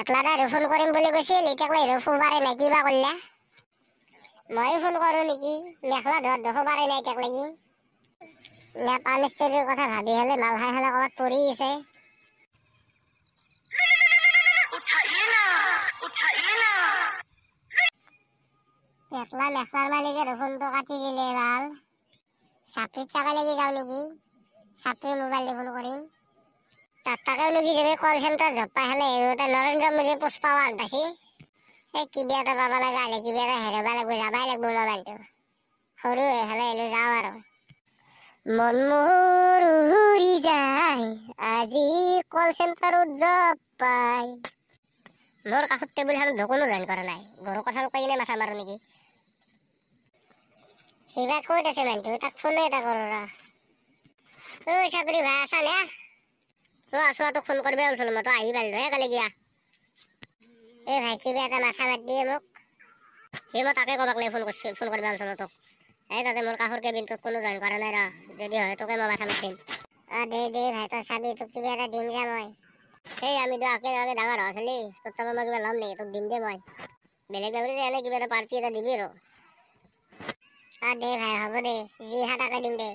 পেটলাদাই phone কৰিম বুলি কৈছিল, এতিয়ালৈ ফোন পাৰে নাই, কিবা কৰিলা? ময়ো ফোন কৰোঁ নেকি, মেখেলা ধোৱাত দেখো পাৰে নাই এতিয়ালৈকে। নেপাল মিস্ত্ৰীৰ কথা ভাবি হ'লে মাল খাই হ'লে ক'ৰবাত পৰি আছে। পেটলা মেখলাৰ মালিকে ফোনটো কাটি দিলে ভাল। চাপৰিত চাকা লাগি যাওঁ নেকি, চাপৰিৰ মোবাইল ফোন কৰিম। তাকেও নেকি যদি কল চেণ্টাৰ জব পাই হ'লে নৰেন্দ্ৰ মোদীৰ পোষ্ট পাব আগবাছি। এই কিবা এটা পাব লগা হ'লে কিবা এটা হেৰাব লাগিব, যাবাই লাগিব মোবাইলটো। সৰু হৈ হ'লে যাওঁ আৰু। মন মোৰ উৰি যায় আজি কল চেণ্টাৰত জব পাই। মোৰ কাষত টেবুলখন দোকানো জইন কৰা নাই, ঘৰৰ কথা কৈ কিনে মাথা মাৰো নেকি? সিবা ক'ত আছে মানুহটো, তাক ফোনে এটা কৰো ৰ। ঐ চাকৰি ভাই আছা নে? আছো, তোক ফোন কৰিব ওলাইছিলো মই, তই আহি পাৰিলো হে কালি গিয়া। এই ভাই কিবা এটা মাথা মাৰি দিয়ে মোক। মই তাকে ক'বাক ফোন কৰিব ওলাইছিলো তোক। এই তাতে মোৰ কাষৰ কেবিনটোত কোনো জইন কৰা নাই ৰ, যদি হয় তোকে মই মাথা মাতিম। দে ভাই তই চাবি, তোক কিবা এটা দিম যা মই। সেই আমি আগে ডাঙৰ হোৱা ছোৱালী, তোৰ তাৰপৰা মই কিবা ল'ম নেকি, তোক দিম দে মই। বেলেগ বেলেগ এনে কিবা এটা পাৰ্টি এটা দিবি আৰু। দে ভাই হ'ব দে, যি হাতাকে দিম দে।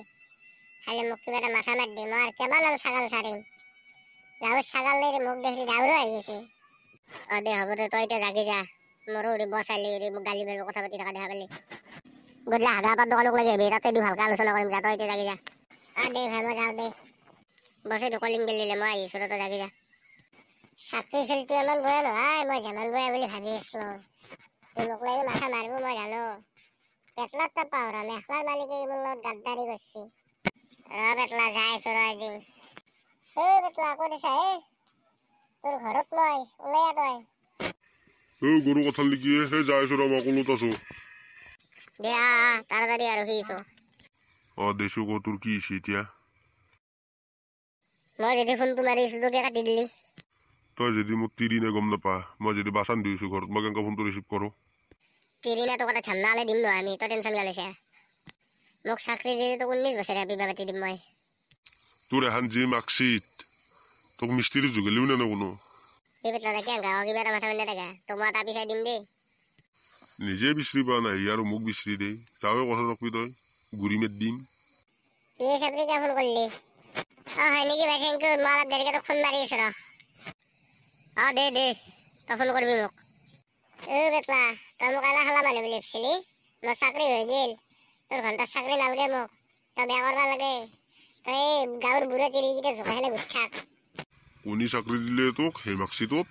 খালি মোক কিবা এটা মাথা মাৰি দে, মই কিমান আৰু ছাগাল চাৰিম। গাঁৱত ছাগাল মোক দেখি গাঁৱৰো আহি আছে। দে হ'ব দে, তই এতিয়া জাগি যা। মোৰো বচালি মোক গালি পাৰিব কথা পাতি থকা দেখা পালি। গধূলি হাগা পাত দোকানক লাগি আহিবি, তাতে ভালকে আলোচনা কৰিম যা, তই এতিয়া জাগি যা। দে ভাই মই যাওঁ দে। বছে কলিং বেল দিলে মই আহিছো, তই জাগি যা। চাকৰি চলিটো ইমান বয়া নহয়, মই যিমান বয়া বুলি ভাবি আছিলো। মোক লাগি মাথা মাৰিব মই জানো। পেটলাত তো পাহৰা মেখলাৰ মালিকে মোৰ লগত গাদ্দাৰি কৰিছে। পেটলা যাই আছো ৰ আজি। পেটলা ক'ত আছা তোৰ ঘৰত মই, ওলাই তই। গৰু কথাৰ নেকি, সেই যাই আছো ৰ, মই কলত আছো। দে তাড়াতাড়ি আৰু শিকিছো। দেছো ক, তোৰ কি হৈছে এতিয়া? মই যদি ফোনটো মাৰি আছিলো তোকে কাটি দিলি। তই যদি মোক তিৰি নে গম নাপা, মই যদি বাচান দিছো ঘৰত, মই কেনেকৈ ফোনটো ৰিচিভ কৰো? তিৰি নে তোক এটা ঝামনালে দিম নহয় আমি, তই টেনশ্যন গালৈছে। মোক চাকৰি দিলে তোক 19 বছৰীয়া বিবাহ পাতি দিম মই। তোৰ এখন যি মাৰ্কশ্বিট, তোক মিস্ত্ৰী যোগালিও নে কোনো? এই পেটলা কিয় গাঁৱৰ কিবা এটা মাথা মাৰি থাকে, তোক মই এটা পিছাই দিম দেই। নিজে বিচাৰি পোৱা নাই আৰু মোক বিচাৰি দেই, যাৱে কথা নকবি তই, গুৰি মেট দিম। এই চাকৰি কিয় ফোন কৰিলি? হয় নেকি ভাই, থেংক ইউ। মই অলপ দেৰিকে তোক ফোন মাৰি আছো ৰ। দে তই ফোন কৰিবি মোক। পেটলা তই মোক এলা খালা মানুহ বুলি ভাবছিলি? মোৰ চাকৰি হৈ গেল, তোৰ ঘণ্টাৰ চাকৰি নালগে মোক, তই বেয়া কৰবা লাগে। তই গাঁৱৰ বুঢ়া তিৰিকেইটা জোকাই খানে ঘুৰি থাক। কোনি চাকৰি দিলে তোক সেই মাৰ্কশ্বিটত?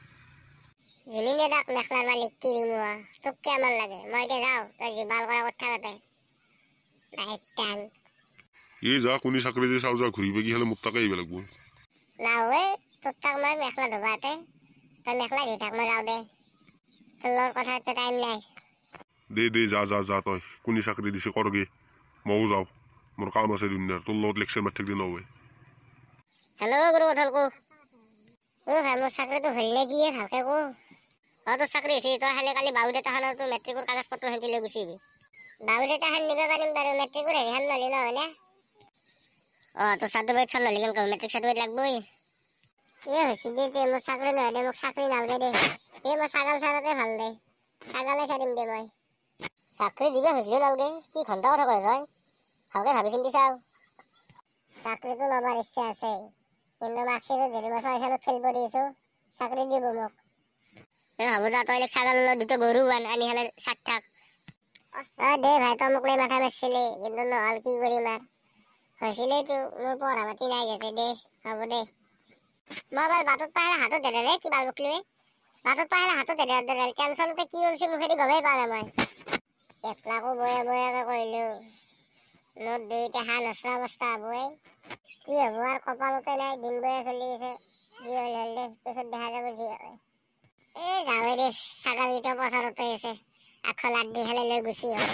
জুলি নেদাক মেখলাৰ মালিক তিৰিমুৱা, তোক কিয় আমাৰ লাগে? মই এতিয়া যাওঁ, তই যি বাল কৰা কথা তাতে। যা কোনি চাকৰি দিয়ে চাও, যা ঘূৰি পাকি খালে মোৰ তাকে আহিব লাগব। নাৱে তোৰ তাক মই মেখলা ধোবাতে, তই মেখলা ধুই থাক, মই যাওঁ দে। তোৰ লগত কথা পাতিব টাইম নাই। দে যা তই কোনি চাকৰি দিছে কৰগে, ময়ো যাওঁ, মোৰ কাম আছে দুনিয়াৰ, তোৰ লগত লেকচাৰ মাৰি থাকিলে নহয়। হেল্ল' গুৰু কথা কো। ভাই মোৰ চাকৰিটো হ'ল নেকি ভালকে কো। তোৰ চাকৰি হৈছে, তই খালি কালি বায়ুডাটাখনৰ তোৰ মেট্ৰিকৰ কাগজ পত্ৰ সেতি লৈ গুচি আহিবি। বায়ুডাটাখন নিব পাৰিম বাৰু, মেট্ৰিকৰ হেৰিখন ল'লি নহয় নে? তোৰ চাৰ্টিফিকেটখন ল'লি কেনেকৈ, মেট্ৰিক চাৰ্টিফিকেট লাগবই। হৈছে দে মোৰ চাকৰি নহয় দে, মোক চাকৰি নালগে দে। মই ছাগাল চাৰাকে ভাল দে, ছাগালে চাৰিম দে মই। চাকৰি দিবা খুজিলেও নালগে, কি ঘণ্টা কথা কয় তই, ভালকে ভাবি চিন্তি চাওঁ। চাকৰিটো ল'বাৰ ইচ্ছা আছে, কিন্তু মাৰ্কশ্বিটত যদি মই 6 চনত ফেইল কৰি আছো, চাকৰি দিব মোক। হ'ব যা, তই ছাগাল দুটা গৰু আনি হ'লে চাট থাক। দে ভাই তই মোক লৈ মাথা মাৰিছিলি, কিন্তু নহ'ল কি কৰিম আৰু। হৈছিলেতো মোৰ পঢ়া পাতি নাই যাতে, দে হ'ব দে। মই বাৰু বাটত পাই হাতত ধৰে কিবা বকলি, বাটত পাই হাতত ধৰে, টেনচনতে কি হৈছে মুখেদি গমেই পোৱা নাই মই। পেটলাকো বয়াকে কৈলো, মোৰ দুইটা হাত নচৰা অৱস্থা হ'বই। কি হ'ব আৰু কপালতে নাই, দিন বয়া চলি আছে, যি হ'ল হ'ল দে, পিছত দেখা যাব যি হয়। যাৱে দে, ছাগালকেইটা পথাৰতে আছে, আগফালে লাদ দি খালে লৈ গুচি হ'ল।